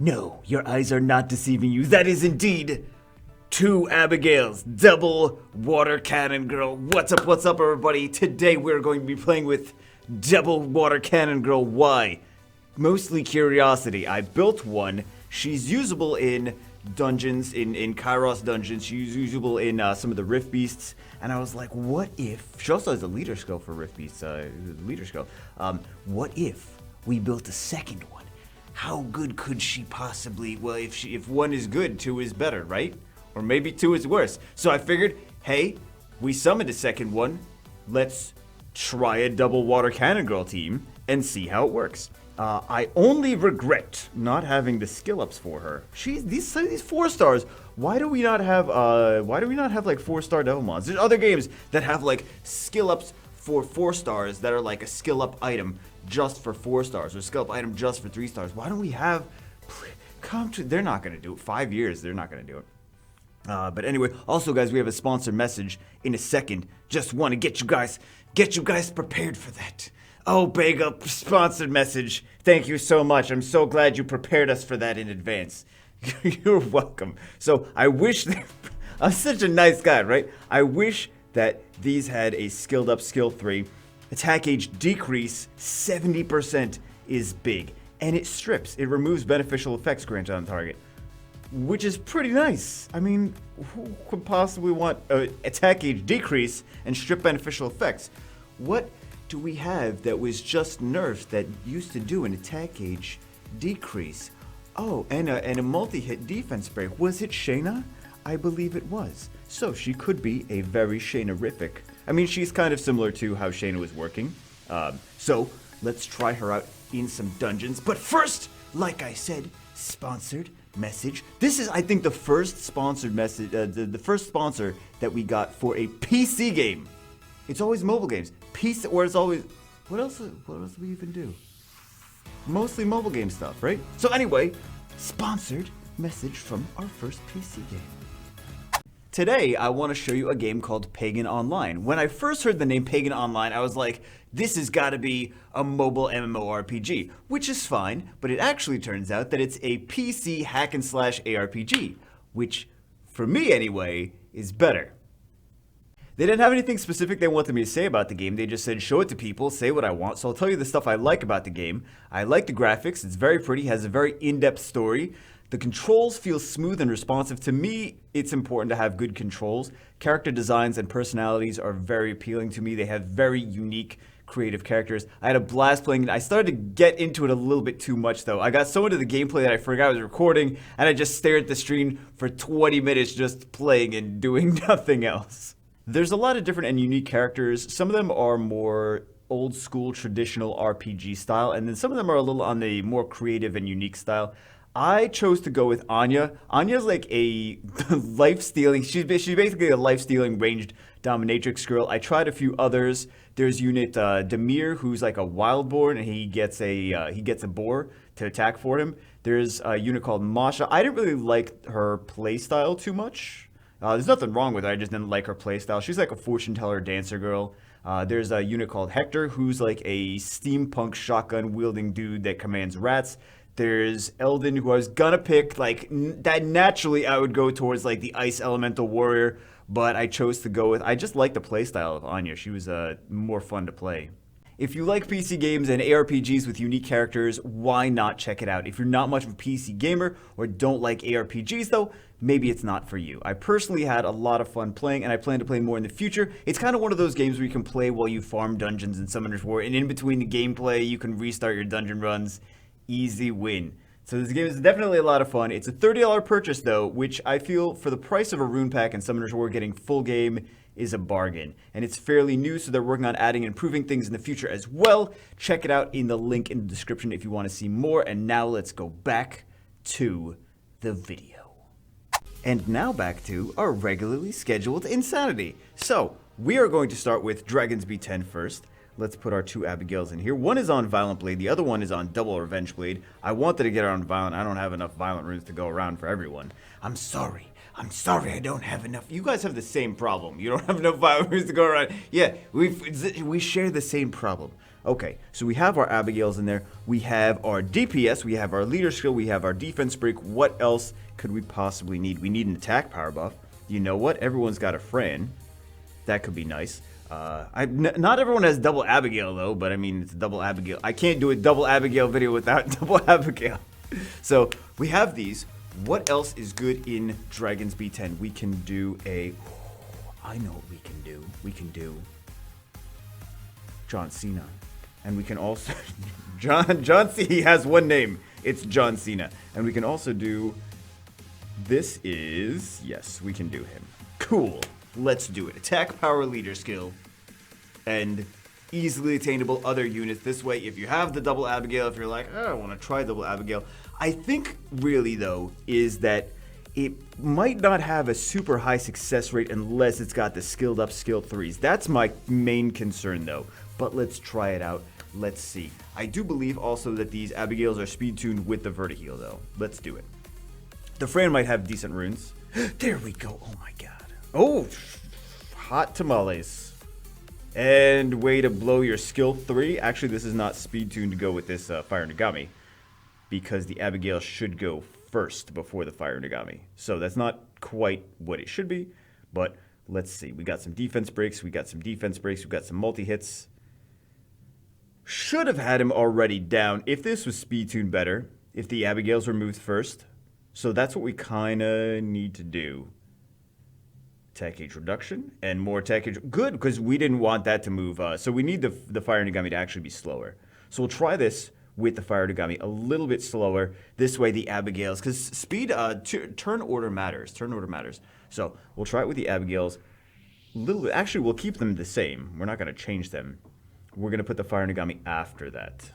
No, your eyes are not deceiving you. That is indeed two Abigails, double water cannon girl. What's up, everybody? Today we're going to be playing with double water cannon girl. Why? Mostly curiosity. I built one. She's usable in dungeons, in Kairos dungeons. She's usable in some of the Rift Beasts. And I was like, what if... She also has a leader skill for Rift Beasts, leader skill. What if we built a second one? How good could she possibly... Well, if one is good, two is better, right? Or maybe two is worse. So I figured, hey, we summoned a second one. Let's try a double water cannon girl team and see how it works. I only regret not having the skill ups for her. These 4 stars. Why do we not have like 4-star devil mons? There's other games that have like skill ups for 4 stars that are like a skill up item just for 4 stars or skill up item just for 3 stars. Why don't we have? They're not gonna do it. 5 years, they're not gonna do it. But anyway, also guys, we have a sponsor message in a second. Just want to get you guys prepared for that. Oh, Bagel, sponsored message. Thank you so much. I'm so glad you prepared us for that in advance. You're welcome. So I wish I'm such a nice guy, right? I wish that these had a skilled up skill 3. Attack age decrease 70% is big, and it strips. It removes beneficial effects granted on target, which is pretty nice. I mean, who could possibly want attack age decrease and strip beneficial effects? What do we have that was just nerfed that used to do an attack age decrease? Oh, and a multi-hit defense break. Was it Shayna? I believe it was. So she could be a very Shayna-rific. I mean, she's kind of similar to how Shayna was working. So let's try her out in some dungeons. But first, like I said, sponsored message. This is, I think, the first sponsored message, the first sponsor that we got for a PC game. It's always mobile games. PC, or it's always, what else do we even do? Mostly mobile game stuff, right? So anyway, sponsored message from our first PC game. Today, I want to show you a game called Pagan Online. When I first heard the name Pagan Online, I was like, this has got to be a mobile MMORPG, which is fine, but it actually turns out that it's a PC hack and slash ARPG, which, for me anyway, is better. They didn't have anything specific they wanted me to say about the game. They just said, show it to people, say what I want. So I'll tell you the stuff I like about the game. I like the graphics. It's very pretty, has a very in-depth story. The controls feel smooth and responsive. To me, it's important to have good controls. Character designs and personalities are very appealing to me. They have very unique, creative characters. I had a blast playing it. I started to get into it a little bit too much, though. I got so into the gameplay that I forgot I was recording, and I just stared at the screen for 20 minutes just playing and doing nothing else. There's a lot of different and unique characters. Some of them are more old school traditional RPG style, and then some of them are a little on the more creative and unique style. I chose to go with Anya. Anya's like a life-stealing, she's basically a life-stealing ranged dominatrix girl. I tried a few others. There's unit Demir, who's like a wildborn, and he gets a boar to attack for him. There's a unit called Masha. I didn't really like her playstyle too much. There's nothing wrong with her, I just didn't like her playstyle. She's like a fortune teller dancer girl. There's a unit called Hector, who's like a steampunk shotgun wielding dude that commands rats. There's Eldon, who I was gonna pick, like, that naturally I would go towards like the ice elemental warrior, but I chose to go with, I just like the playstyle of Anya. She was more fun to play. If you like PC games and ARPGs with unique characters, why not check it out? If you're not much of a PC gamer or don't like ARPGs though, maybe it's not for you. I personally had a lot of fun playing, and I plan to play more in the future. It's kind of one of those games where you can play while you farm dungeons in Summoner's War, and in between the gameplay, you can restart your dungeon runs. Easy win. So this game is definitely a lot of fun. It's a $30 purchase though, which I feel for the price of a rune pack in Summoner's War, getting full game is a bargain. And it's fairly new, so they're working on adding and improving things in the future as well. Check it out in the link in the description if you want to see more. And now let's go back to the video. And now back to our regularly scheduled insanity. So we are going to start with Dragon's B10 first. Let's put our 2 Abigails in here. One is on Violent Blade, the other one is on Double Revenge Blade. I wanted to get her on Violent. I don't have enough Violent runes to go around for everyone. I'm sorry I don't have enough. You guys have the same problem. You don't have enough Violent runes to go around. Yeah, we share the same problem. Okay, so we have our Abigails in there. We have our DPS. We have our leader skill. We have our defense break. What else could we possibly need? We need an attack power buff. You know what? Everyone's got a Fran. That could be nice. Not everyone has double Abigail, though, but I mean, it's double Abigail. I can't do a double Abigail video without double Abigail. So we have these. What else is good in Dragon's B10? We can do a... I know what we can do. We can do John Cena. And we can also... John Cena, he has one name. It's John Cena. And we can also do... This is... Yes, we can do him. Cool. Let's do it. Attack, power, leader skill. And easily attainable other units. This way, if you have the double Abigail, if you're like, oh, I want to try double Abigail. I think, really, though, is that it might not have a super high success rate unless it's got the skilled up skill 3s. That's my main concern, though. But let's try it out. Let's see. I do believe also that these Abigails are speed tuned with the Vertiheal, though. Let's do it. The Fran might have decent runes. There we go. Oh, my God. Oh, hot tamales. And way to blow your skill 3. Actually, this is not speed tuned to go with this Fire Nagami, because the Abigail should go first before the Fire Nagami. So that's not quite what it should be, but let's see. We got some defense breaks. We got some defense breaks. We got some multi-hits. Should have had him already down if this was speed tuned better, if the Abigails were moved first. So that's what we kind of need to do. Attack age reduction and more attack age. Good, because we didn't want that to move. So we need the Fire Nagami to actually be slower. So we'll try this with the Fire Nagami a little bit slower. This way the Abigails, because speed, turn order matters. Turn order matters. So we'll try it with the Abigails a little bit. Actually, we'll keep them the same. We're not going to change them. We're going to put the Fire Nagami after that.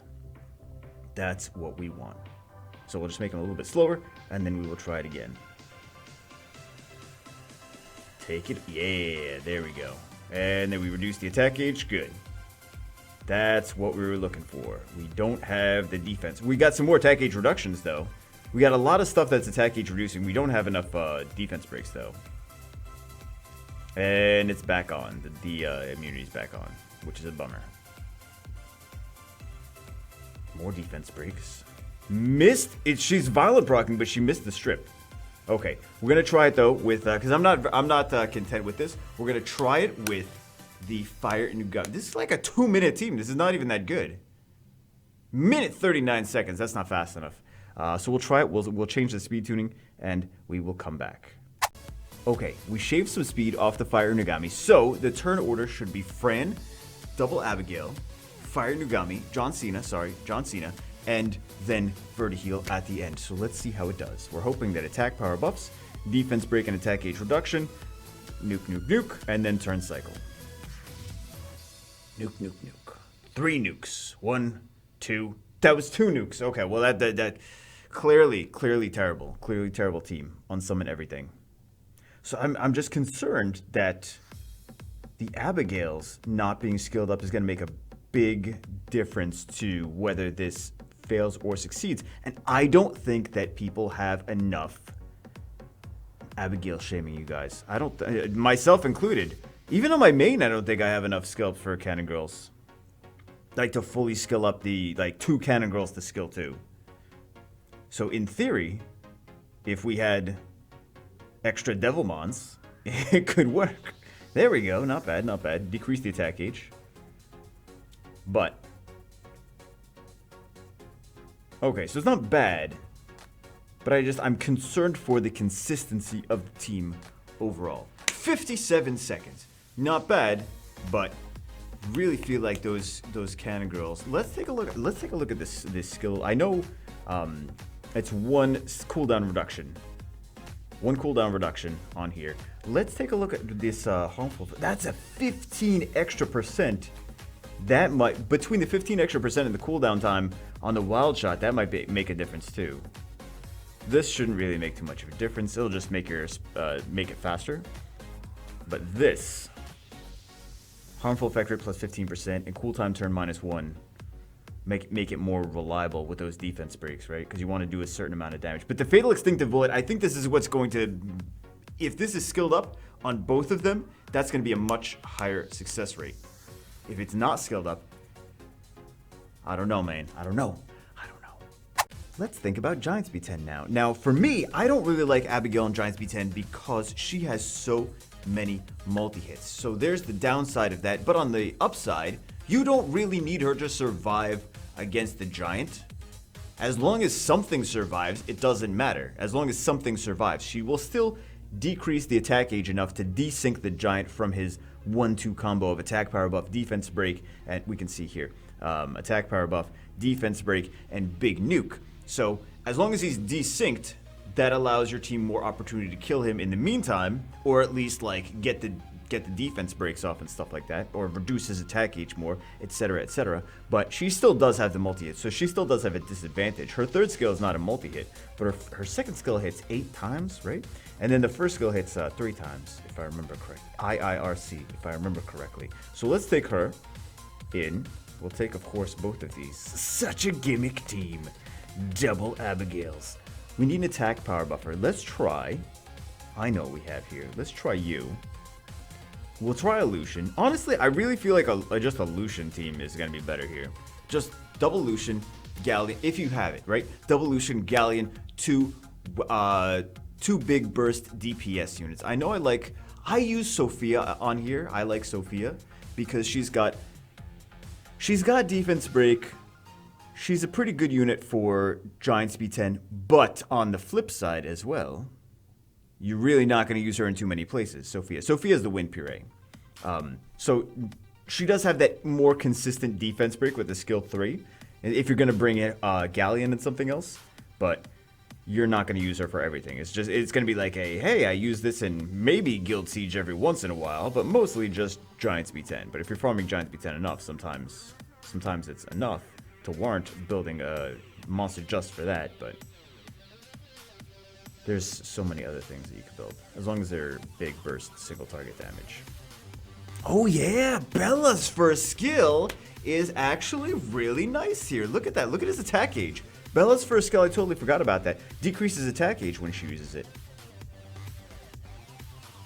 That's what we want. So we'll just make them a little bit slower, and then we will try it again. Take it. Yeah, there we go. And then we reduce the attack gauge. Good. That's what we were looking for. We don't have the defense. We got some more attack gauge reductions, though. We got a lot of stuff that's attack gauge reducing. We don't have enough defense breaks, though. And it's back on. The immunity's back on, which is a bummer. More defense breaks. Missed it. She's violent proccing, but she missed the strip. Okay, we're gonna try it though with because I'm not content with this. We're gonna try it with the Fire Nagami. This is like a 2-minute team. This is not even that good. Minute 39 seconds. That's not fast enough. So we'll try it. We'll change the speed tuning and we will come back. Okay, we shaved some speed off the Fire Nagami, so the turn order should be Fran, double Abigail, Fire Nagami, John Cena, and then Vertiheal at the end. So let's see how it does. We're hoping that attack power buffs, defense break and attack age reduction, nuke, nuke, nuke, and then turn cycle. Nuke, nuke, nuke. 3 nukes. 1, 2. That was 2 nukes. Okay, well that clearly terrible. Clearly terrible team on summon everything. So I'm just concerned that the Abigails not being skilled up is going to make a big difference to whether this fails or succeeds. And I don't think that people have enough Abigail shaming, you guys. I don't, myself included. Even on my main, I don't think I have enough skill for Cannon Girls. Like to fully skill up the, like 2 Cannon Girls to skill 2. So in theory, if we had extra Devilmons, it could work. There we go, not bad, not bad. Decrease the attack gauge. But okay, so it's not bad, but I'm concerned for the consistency of the team overall. 57 seconds, not bad, but really feel like those Cannon Girls. Let's take a look at this skill. I know it's 1 cooldown reduction. 1 cooldown reduction on here. Let's take a look at this harmful. That's a 15 extra %. That might, between the 15 extra % and the cooldown time on the wild shot, that might make a difference too. This shouldn't really make too much of a difference. It'll just make make it faster. But this harmful effect rate plus 15% and cool time turn -1 make it more reliable with those defense breaks, right? Because you want to do a certain amount of damage. But the Fatal Extinctive Bullet, I think this is what's going to, if this is skilled up on both of them, that's going to be a much higher success rate. If it's not skilled up, I don't know, man. I don't know. Let's think about Giants B10 now. Now, for me, I don't really like Abigail in Giants B10 because she has so many multi-hits. So there's the downside of that. But on the upside, you don't really need her to survive against the Giant. As long as something survives, it doesn't matter. As long as something survives, she will still decrease the attack age enough to desync the Giant from his 1-2 combo of attack power buff, defense break, and we can see here, attack power buff, defense break, and big nuke. So as long as he's desynced, that allows your team more opportunity to kill him in the meantime, or at least like get the defense breaks off and stuff like that, or reduce his attack age more, etc., etc. But she still does have the multi-hit, so she still does have a disadvantage. Her third skill is not a multi-hit, but her second skill hits 8 times, right? And then the first skill hits 3 times, if I remember correctly. IIRC, if I remember correctly. So let's take her in. We'll take, of course, both of these. Such a gimmick team. Double Abigails. We need an attack power buffer. Let's try. I know what we have here. Let's try you. We'll try a Lucian. Honestly, I really feel like just a Lucian team is going to be better here. Just double Lucian, Galleon, if you have it, right? Double Lucian, Galleon, two big burst DPS units. I know I use Sophia on here. I like Sophia because she's got defense break. She's a pretty good unit for Giants B10, but on the flip side as well, you're really not going to use her in too many places. Sophia is the win puree. So she does have that more consistent defense break with the skill 3. If you're going to bring in Galleon and something else, but you're not going to use her for everything. It's going to be like hey, I use this in maybe Guild Siege every once in a while, but mostly just Giants B10. But if you're farming Giants B10 enough, sometimes it's enough to warrant building a monster just for that, but there's so many other things that you can build, as long as they're big burst single target damage. Oh yeah, Bella's first skill is actually really nice here. Look at that, look at his attack age. Bella's first skill, I totally forgot about that, decreases attack age when she uses it.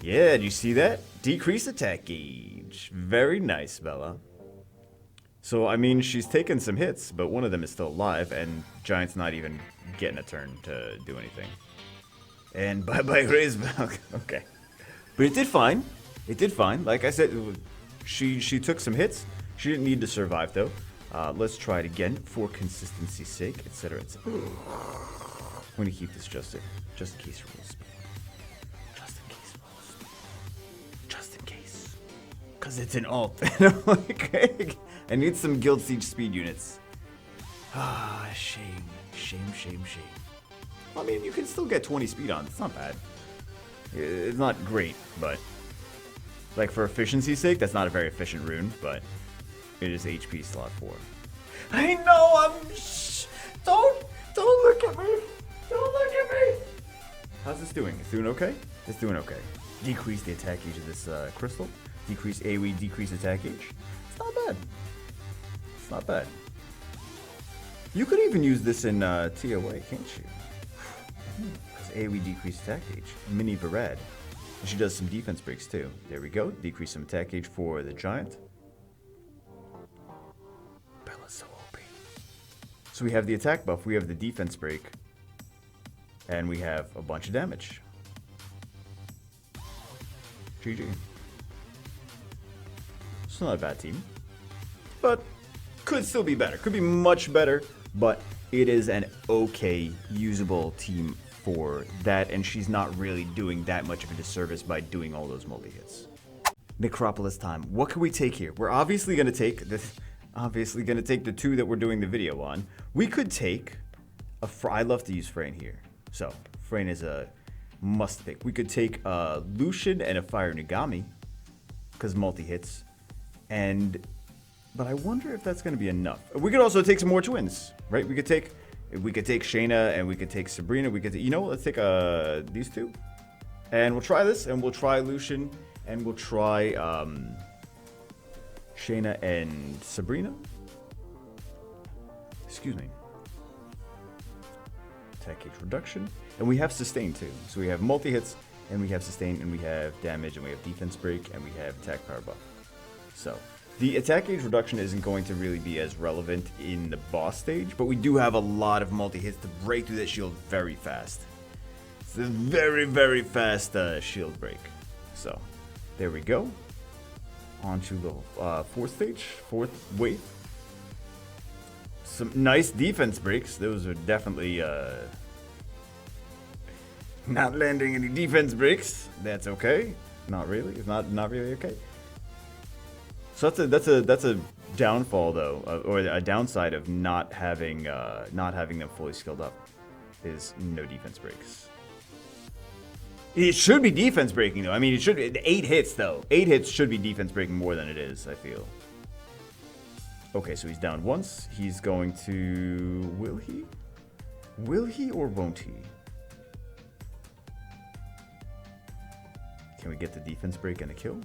Yeah, do you see that? Decrease attack age. Very nice, Bella. So, I mean, she's taken some hits, but one of them is still alive, and Giant's not even getting a turn to do anything. And bye-bye Razebalk. Okay. But it did fine. It did fine. Like I said, she took some hits. She didn't need to survive, though. Let's try it again for consistency's sake, etc., etc. I'm going to keep this just in case rules. Just in case rules. Just in case. Because it's an ult. And I'm like, I need some Guild Siege speed units. Ah, shame. I mean, you can still get 20 speed on. It's not bad. It's not great, but like for efficiency's sake, that's not a very efficient rune, but it is HP slot 4. I know, don't look at me. Don't look at me. How's this doing? It's doing okay? It's doing okay. Decrease the attack age of this crystal. Decrease AoE, decrease attack age. It's not bad. It's not bad. You could even use this in TOA, can't you? Because AoE decrease attack age. Mini Varad. And she does some defense breaks too. There we go. Decrease some attack age for the Giant. Bella's so OP. So we have the attack buff, we have the defense break, and we have a bunch of damage. GG. It's not a bad team. But could still be better. Could be much better, but it is an okay, usable team for that, and she's not really doing that much of a disservice by doing all those multi-hits. Necropolis time. What can we take here? We're obviously going to take this. Obviously going to take the 2 that we're doing the video on. We could take a I love to use Frayne here. So, Frayne is a must pick. We could take a Lucian and a Fire Nagami, because multi-hits. But I wonder if that's going to be enough. We could also take some more twins, right? We could take Shayna and we could take Sabrina. We could, let's take these 2, and we'll try this, and we'll try Lucian, and we'll try Shayna and Sabrina. Excuse me. Attack age reduction, and we have sustain too. So we have multi hits, and we have sustain, and we have damage, and we have defense break, and we have attack power buff. So The attack gauge reduction isn't going to really be as relevant in the boss stage, but we do have a lot of multi-hits to break through that shield very fast. It's a very, very fast shield break. So, there we go. On to the fourth stage, fourth wave. Some nice defense breaks. Those are definitely not landing any defense breaks. That's okay. Not really. It's not really okay. So that's a downfall though, or a downside of not having them fully skilled up, is no defense breaks. It should be defense breaking though. I mean, it should be 8 hits though. 8 hits should be defense breaking more than it is, I feel. Okay, so he's down once. He's going to... Will he? Will he or won't he? Can we get the defense break and a kill?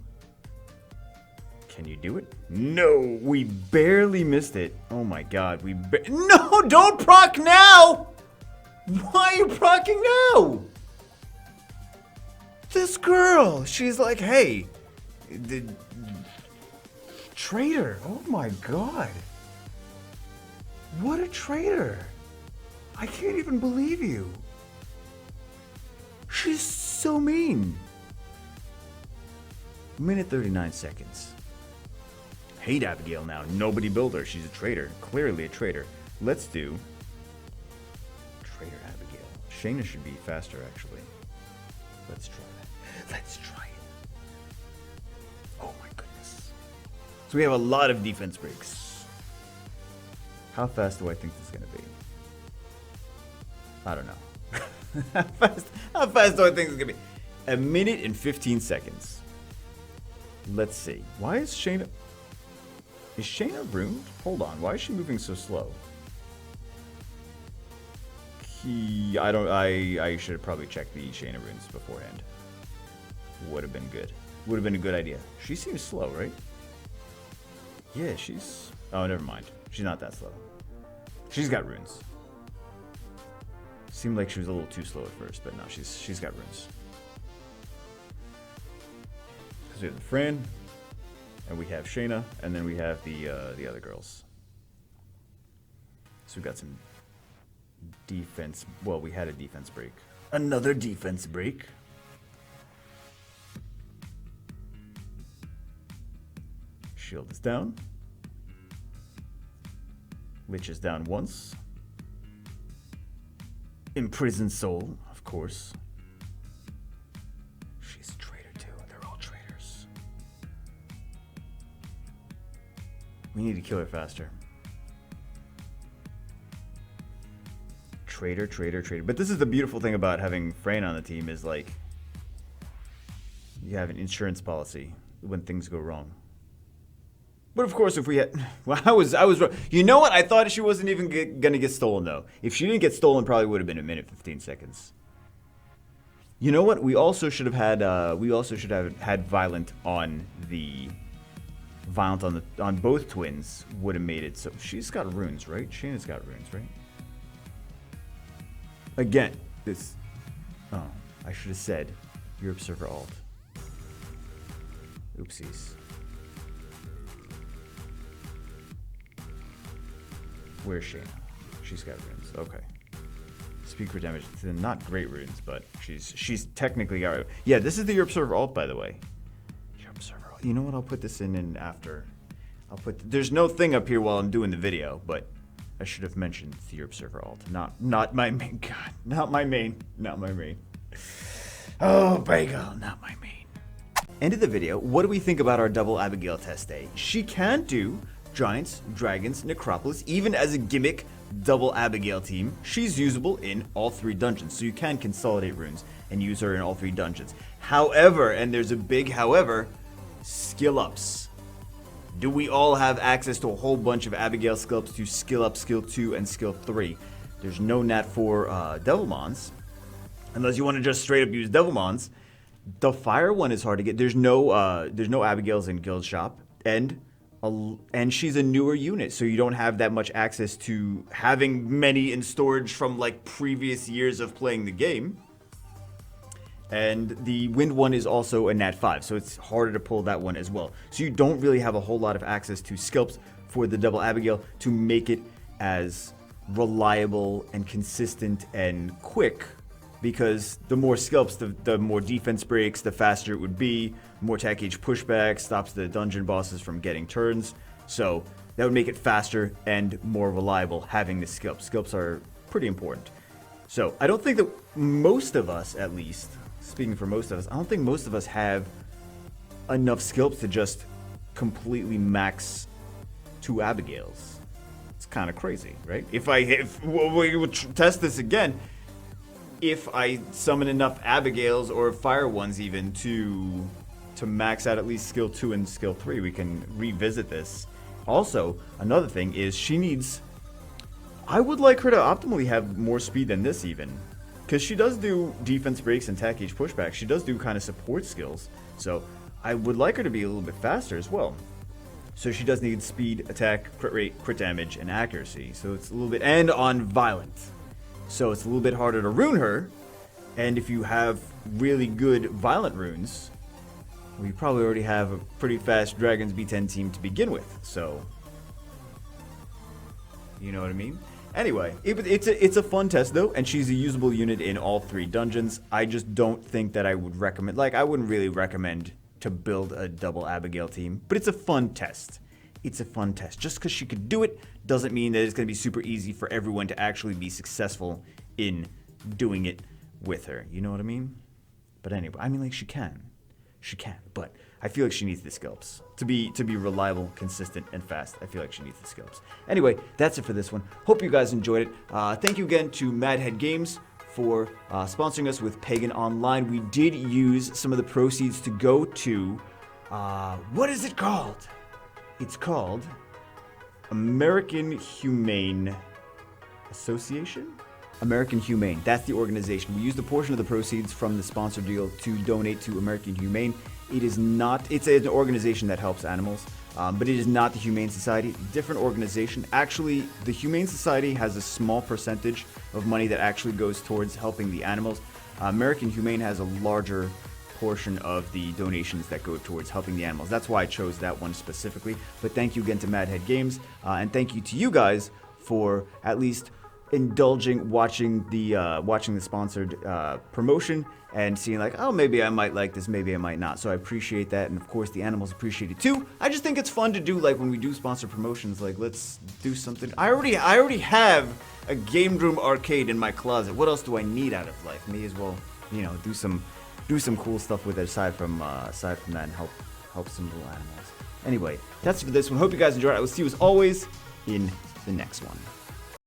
Can you do it? No, we barely missed it. Oh my god, no, don't proc now! Why are you procking now? This girl, she's like, hey, the traitor. Oh my god. What a traitor. I can't even believe you. She's so mean. Minute 39 seconds. Hate Abigail now. Nobody build her. She's a traitor. Clearly a traitor. Let's do Traitor Abigail. Shayna should be faster, actually. Let's try that. Let's try it. Oh my goodness. So we have a lot of defense breaks. How fast do I think this is going to be? I don't know. How fast do I think this is going to be? 1 minute and 15 seconds. Let's see. Why is Shayna... Is Shayna ruined? Hold on. Why is she moving so slow? I should have probably checked the Shayna runes beforehand. Would have been good. Would have been a good idea. She seems slow, right? Yeah, she's... Oh, never mind. She's not that slow. She's got runes. Seemed like she was a little too slow at first, but no, she's got runes. Because we have the Fran, and we have Shayna, and then we have the other girls. So we've got some defense. Well, we had a defense break. Another defense break. Shield is down. Lich is down once. Imprisoned soul, of course. She's a traitor too. They're all traitors. We need to kill her faster. Traitor, traitor, traitor. But this is the beautiful thing about having Fran on the team is like you have an insurance policy when things go wrong. But of course, if we had, well, I was wrong. You know what? I thought she wasn't even gonna get stolen though. If she didn't get stolen, probably would have been 1 minute 15 seconds. You know what? We also should have had had Violent on the on both twins. Would have made it so she's got runes, right? Shayna's got runes, right? Again, this. Oh, I should have said Europe server alt. Oopsies. Where's Shayna? She's got runes. Okay. Speak for damage. Not great runes, but she's technically got. Yeah, this is the Europe server alt, by the way. Europe server alt. You know what? I'll put this in after. I'll put. There's no thing up here while I'm doing the video, but I should have mentioned the Europe server alt. Not my main. God, not my main. Not my main. Oh, Bagel, not my main. End of the video. What do we think about our double Abigail test day? She can do Giants, Dragons, Necropolis, even as a gimmick double Abigail team. She's usable in all 3 dungeons, so you can consolidate runes and use her in all 3 dungeons. However, and there's a big however, skill ups. Do we all have access to a whole bunch of Abigail skill ups to skill up skill 2 and skill 3? There's no Nat 4 Devilmons, unless you want to just straight up use Devilmons. The fire one is hard to get. There's no Abigails in Guild Shop, and she's a newer unit, so you don't have that much access to having many in storage from like previous years of playing the game. And the wind one is also a nat 5, so it's harder to pull that one as well. So you don't really have a whole lot of access to sculpts for the double Abigail to make it as reliable and consistent and quick, because the more sculpts, the more defense breaks, the faster it would be, more attack gauge pushback, stops the dungeon bosses from getting turns. So that would make it faster and more reliable having the sculpts. Sculpts are pretty important. So I don't think that most of us, at least, speaking for most of us, I don't think most of us have enough sculpts to just completely max 2 Abigails. It's kind of crazy, right? If we would test this again, if I summon enough Abigails or Fire ones even to max out at least skill 2 and skill 3, we can revisit this. Also, another thing is she needs... I would like her to optimally have more speed than this even. Because she does do defense breaks and attack gauge pushback. She does do kind of support skills. So I would like her to be a little bit faster as well. So she does need speed, attack, crit rate, crit damage, and accuracy. So it's a little bit... And on violent. So it's a little bit harder to rune her. And if you have really good violent runes, we probably already have a pretty fast Dragons B10 team to begin with. So, you know what I mean? Anyway, it's a fun test though, and she's a usable unit in all 3 dungeons. I just don't think that I would recommend, like, I wouldn't really recommend to build a double Abigail team, but it's a fun test. It's a fun test. Just because she could do it doesn't mean that it's going to be super easy for everyone to actually be successful in doing it with her. You know what I mean? But anyway, I mean, like, she can. She can, but I feel like she needs the sculpts to be reliable, consistent, and fast. I feel like she needs the sculpts. Anyway, that's it for this one. Hope you guys enjoyed it. Thank you again to Madhead Games for sponsoring us with Pagan Online. We did use some of the proceeds to go to, what is it called? It's called American Humane Association? American Humane. That's the organization. We used a portion of the proceeds from the sponsor deal to donate to American Humane. It's an organization that helps animals, but it is not the Humane Society. Different organization. Actually, the Humane Society has a small percentage of money that actually goes towards helping the animals. American Humane has a larger portion of the donations that go towards helping the animals. That's why I chose that one specifically. But thank you again to Madhead Games, and thank you to you guys for at least indulging watching the sponsored promotion and seeing like, oh, maybe I might like this, maybe I might not. So I appreciate that, and of course the animals appreciate it too. I just think it's fun to do, like, when we do sponsor promotions, like, let's do something. I already have a game room arcade in my closet. What else do I need out of life? May as well, you know, do some cool stuff with it aside from that and help some little animals. Anyway, that's it for this one. Hope you guys enjoyed. I will see you as always in the next one.